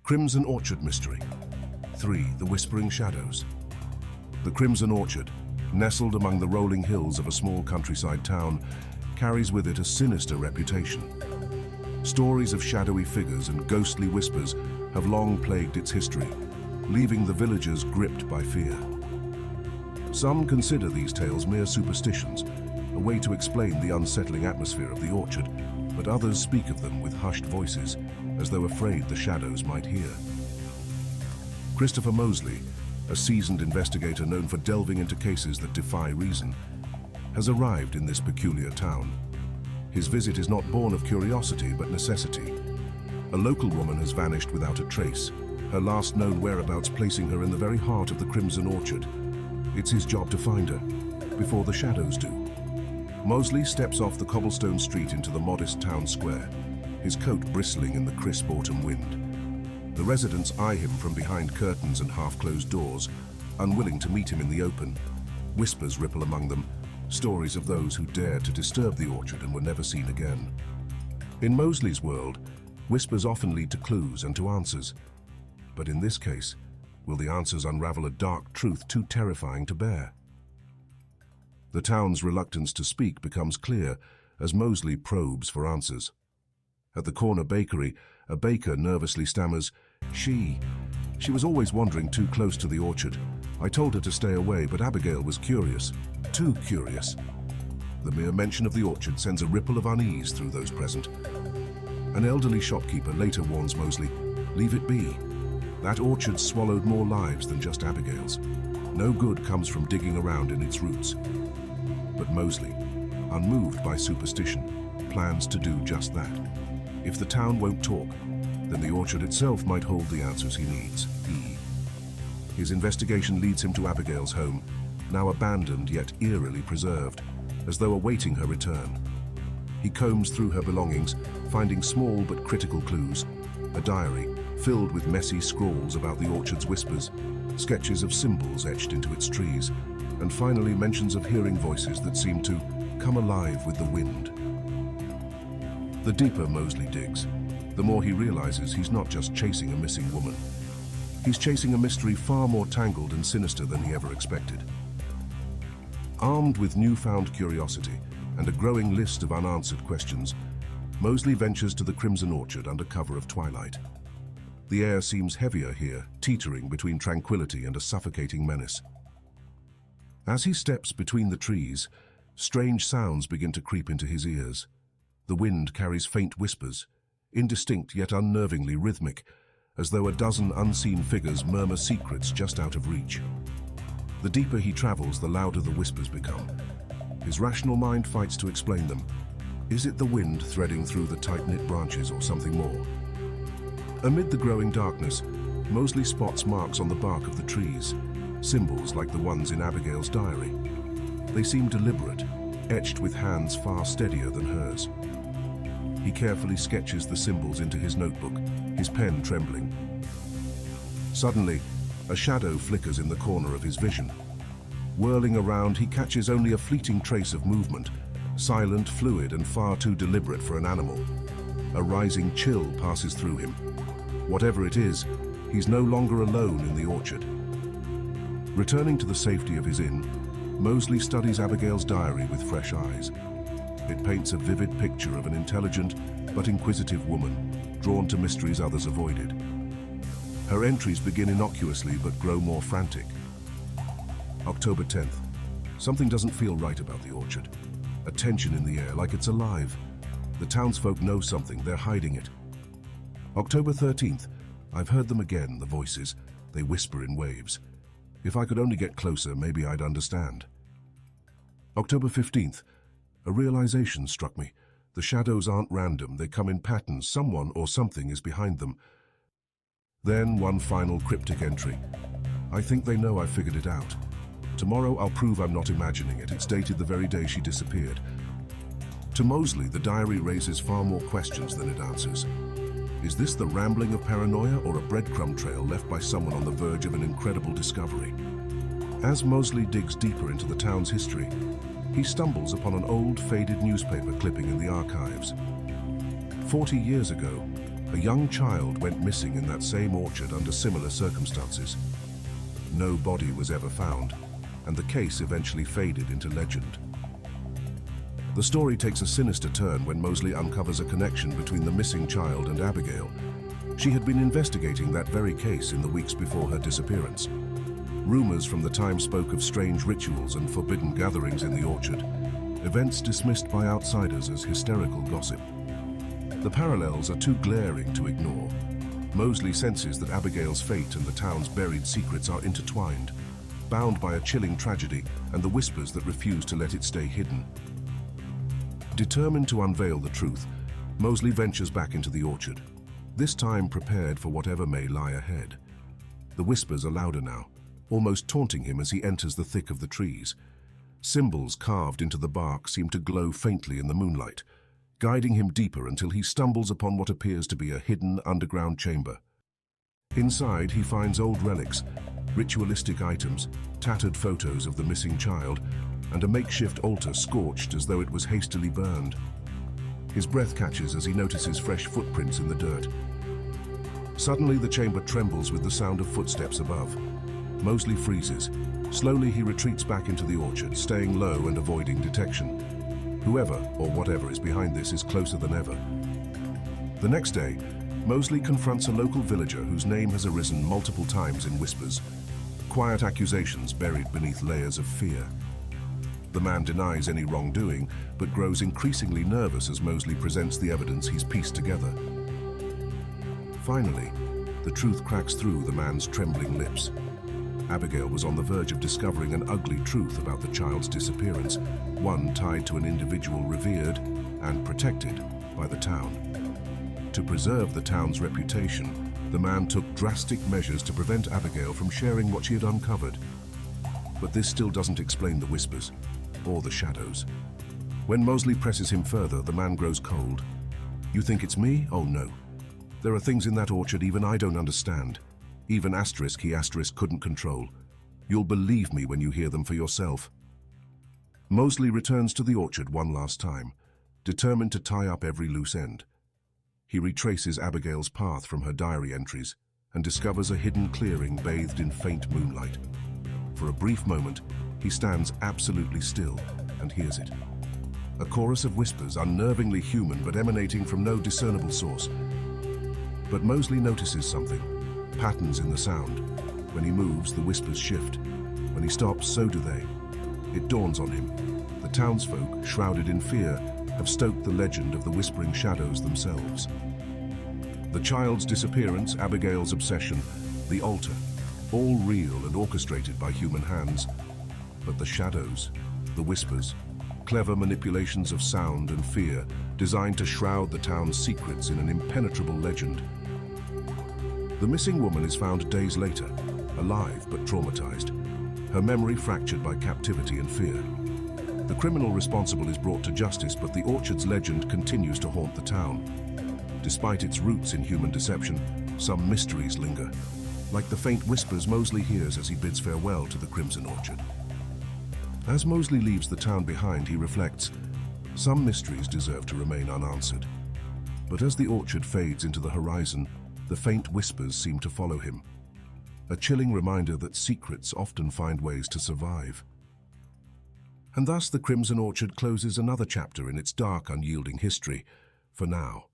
Crimson Orchard Mystery. 3. The Whispering Shadows. The Crimson Orchard, nestled among the rolling hills of a small countryside town, carries with it a sinister reputation. Stories of shadowy figures and ghostly whispers have long plagued its history, leaving the villagers gripped by fear. Some consider these tales mere superstitions, a way to explain the unsettling atmosphere of the orchard, but others speak of them with hushed voices, as though afraid the shadows might hear. Christopher Mosley, a seasoned investigator known for delving into cases that defy reason, has arrived in this peculiar town. His visit is not born of curiosity but necessity. A local woman has vanished without a trace, her last known whereabouts placing her in the very heart of the Crimson Orchard. It's his job to find her, before the shadows do. Mosley steps off the cobblestone street into the modest town square, his coat bristling in the crisp autumn wind. The residents eye him from behind curtains and half-closed doors, unwilling to meet him in the open. Whispers ripple among them, stories of those who dared to disturb the orchard and were never seen again. In Mosley's world, whispers often lead to clues and to answers. But in this case, will the answers unravel a dark truth too terrifying to bear? The town's reluctance to speak becomes clear as Mosley probes for answers. At the corner bakery, a baker nervously stammers, She was always wandering too close to the orchard. I told her to stay away, but Abigail was curious. Too curious. The mere mention of the orchard sends a ripple of unease through those present. An elderly shopkeeper later warns Mosley, leave it be. That orchard swallowed more lives than just Abigail's. No good comes from digging around in its roots. But Mosley, unmoved by superstition, plans to do just that. If the town won't talk, then the orchard itself might hold the answers he needs. His investigation leads him to Abigail's home, now abandoned yet eerily preserved, as though awaiting her return. He combs through her belongings, finding small but critical clues, a diary filled with messy scrawls about the orchard's whispers, sketches of symbols etched into its trees, and finally mentions of hearing voices that seem to come alive with the wind. The deeper Mosley digs, the more he realizes he's not just chasing a missing woman. He's chasing a mystery far more tangled and sinister than he ever expected. Armed with newfound curiosity and a growing list of unanswered questions, Mosley ventures to the Crimson Orchard under cover of twilight. The air seems heavier here, teetering between tranquility and a suffocating menace. As he steps between the trees, strange sounds begin to creep into his ears. The wind carries faint whispers, indistinct yet unnervingly rhythmic, as though a dozen unseen figures murmur secrets just out of reach. The deeper he travels, the louder the whispers become. His rational mind fights to explain them. Is it the wind threading through the tight-knit branches or something more? Amid the growing darkness, Mosley spots marks on the bark of the trees, symbols like the ones in Abigail's diary. They seem deliberate, etched with hands far steadier than hers. He carefully sketches the symbols into his notebook, his pen trembling. Suddenly, a shadow flickers in the corner of his vision. Whirling around, he catches only a fleeting trace of movement, silent, fluid, and far too deliberate for an animal. A rising chill passes through him. Whatever it is, he's no longer alone in the orchard. Returning to the safety of his inn, Mosley studies Abigail's diary with fresh eyes. It paints a vivid picture of an intelligent but inquisitive woman, drawn to mysteries others avoided. Her entries begin innocuously but grow more frantic. October 10th. Something doesn't feel right about the orchard. A tension in the air, like it's alive. The townsfolk know something, they're hiding it. October 13th. I've heard them again, the voices. They whisper in waves. If I could only get closer, maybe I'd understand. October 15th. A realization struck me. The shadows aren't random, they come in patterns. Someone or something is behind them. Then one final cryptic entry. I think they know I figured it out. Tomorrow I'll prove I'm not imagining it. It's dated the very day she disappeared. To Mosley, the diary raises far more questions than it answers. Is this the rambling of paranoia or a breadcrumb trail left by someone on the verge of an incredible discovery? As Mosley digs deeper into the town's history, he stumbles upon an old, faded newspaper clipping in the archives. 40 years ago, A young child went missing in that same orchard under similar circumstances. No body was ever found, and the case eventually faded into legend. The story takes a sinister turn when Moseley uncovers a connection between the missing child and Abigail. She had been investigating that very case in the weeks before her disappearance. Rumors from the time spoke of strange rituals and forbidden gatherings in the orchard, events dismissed by outsiders as hysterical gossip. The parallels are too glaring to ignore. Moseley senses that Abigail's fate and the town's buried secrets are intertwined, bound by a chilling tragedy and the whispers that refuse to let it stay hidden. Determined to unveil the truth, Moseley ventures back into the orchard, this time prepared for whatever may lie ahead. The whispers are louder now, almost taunting him as he enters the thick of the trees. Symbols carved into the bark seem to glow faintly in the moonlight, guiding him deeper until he stumbles upon what appears to be a hidden underground chamber. Inside, he finds old relics, ritualistic items, tattered photos of the missing child, and a makeshift altar scorched as though it was hastily burned. His breath catches as he notices fresh footprints in the dirt. Suddenly, the chamber trembles with the sound of footsteps above. Moseley freezes. Slowly, he retreats back into the orchard, staying low and avoiding detection. Whoever or whatever is behind this is closer than ever. The next day, Moseley confronts a local villager whose name has arisen multiple times in whispers, quiet accusations buried beneath layers of fear. The man denies any wrongdoing, but grows increasingly nervous as Moseley presents the evidence he's pieced together. Finally, the truth cracks through the man's trembling lips. Abigail was on the verge of discovering an ugly truth about the child's disappearance, one tied to an individual revered and protected by the town. To preserve the town's reputation, the man took drastic measures to prevent Abigail from sharing what she had uncovered. But this still doesn't explain the whispers or the shadows. When Moseley presses him further, the man grows cold. "You think it's me? Oh no. There are things in that orchard even I don't understand. Even he couldn't control. You'll believe me when you hear them for yourself." Moseley returns to the orchard one last time, determined to tie up every loose end. He retraces Abigail's path from her diary entries and discovers a hidden clearing bathed in faint moonlight. For a brief moment, he stands absolutely still and hears it. A chorus of whispers, unnervingly human but emanating from no discernible source. But Moseley notices something. Patterns in the sound. When he moves, the whispers shift. When he stops, so do they. It dawns on him. The townsfolk, shrouded in fear, have stoked the legend of the whispering shadows themselves. The child's disappearance, Abigail's obsession, the altar, all real and orchestrated by human hands. But the shadows, the whispers, clever manipulations of sound and fear designed to shroud the town's secrets in an impenetrable legend. The missing woman is found days later, alive but traumatized, her memory fractured by captivity and fear. The criminal responsible is brought to justice, but the orchard's legend continues to haunt the town. Despite its roots in human deception, some mysteries linger, like the faint whispers Moseley hears as he bids farewell to the Crimson Orchard. As Moseley leaves the town behind, he reflects, some mysteries deserve to remain unanswered. But as the orchard fades into the horizon, the faint whispers seem to follow him, a chilling reminder that secrets often find ways to survive. And thus the Crimson Orchard closes another chapter in its dark, unyielding history, for now.